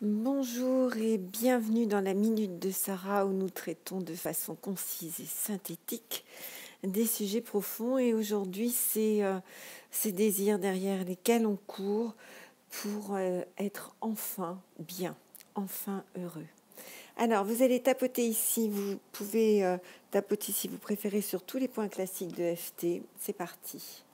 Bonjour et bienvenue dans la Minute de Sarah où nous traitons de façon concise et synthétique des sujets profonds. Et aujourd'hui, c'est ces désirs derrière lesquels on court pour être enfin bien, enfin heureux. Alors, vous allez tapoter ici, vous pouvez tapoter si vous préférez sur tous les points classiques de FT. C'est parti.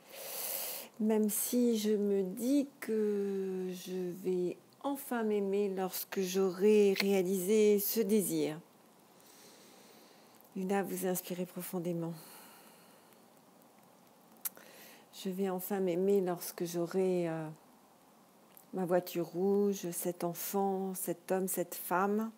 Même si je me dis que je vais enfin m'aimer lorsque j'aurai réalisé ce désir. Et là, vous inspirez profondément. Je vais enfin m'aimer lorsque j'aurai ma voiture rouge, cet enfant, cet homme, cette femme.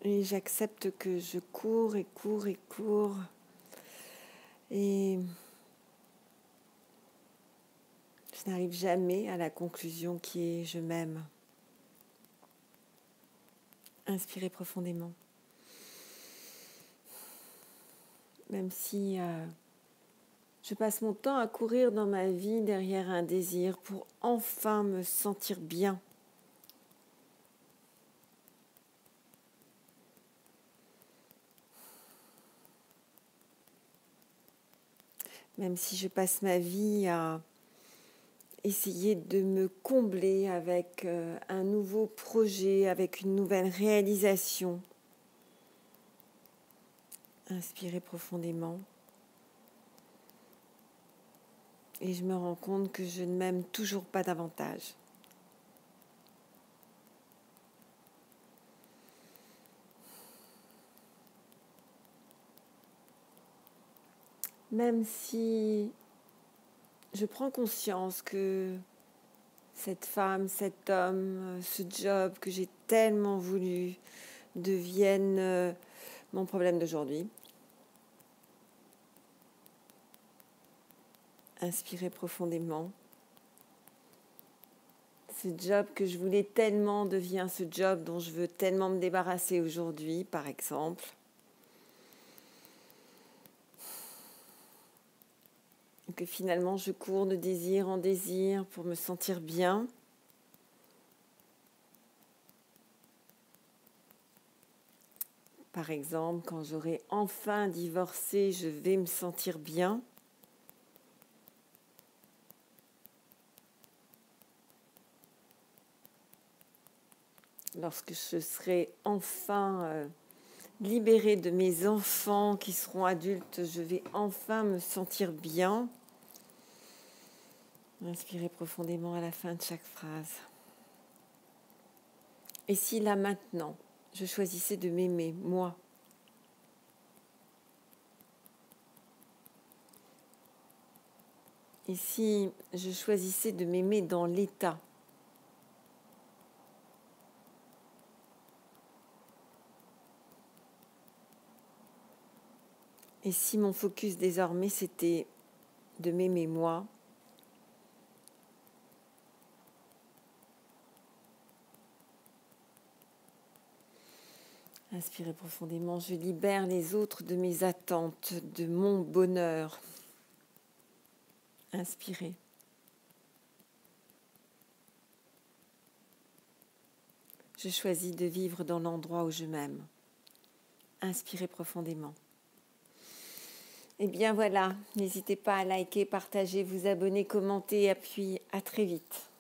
Et j'accepte que je cours et cours et cours. Et je n'arrive jamais à la conclusion qui est « je m'aime ». Inspirez profondément. Même si je passe mon temps à courir dans ma vie derrière un désir pour enfin me sentir bien. Même si je passe ma vie à essayer de me combler avec un nouveau projet, avec une nouvelle réalisation. Inspirez profondément. Et je me rends compte que je ne m'aime toujours pas davantage. Même si je prends conscience que cette femme, cet homme, ce job que j'ai tellement voulu devienne mon problème d'aujourd'hui. Inspirez profondément. Ce job que je voulais tellement devient ce job dont je veux tellement me débarrasser aujourd'hui, par exemple. Et que finalement, je cours de désir en désir pour me sentir bien. Par exemple, quand j'aurai enfin divorcé, je vais me sentir bien. Lorsque je serai enfin libérée de mes enfants qui seront adultes, je vais enfin me sentir bien. Inspirez profondément à la fin de chaque phrase. Et si là maintenant, je choisissais de m'aimer, moi, et si je choisissais de m'aimer dans l'état, et si mon focus désormais c'était de m'aimer moi, inspirez profondément, je libère les autres de mes attentes, de mon bonheur. Inspirez. Je choisis de vivre dans l'endroit où je m'aime. Inspirez profondément. Et bien voilà, n'hésitez pas à liker, partager, vous abonner, commenter, et puis à très vite.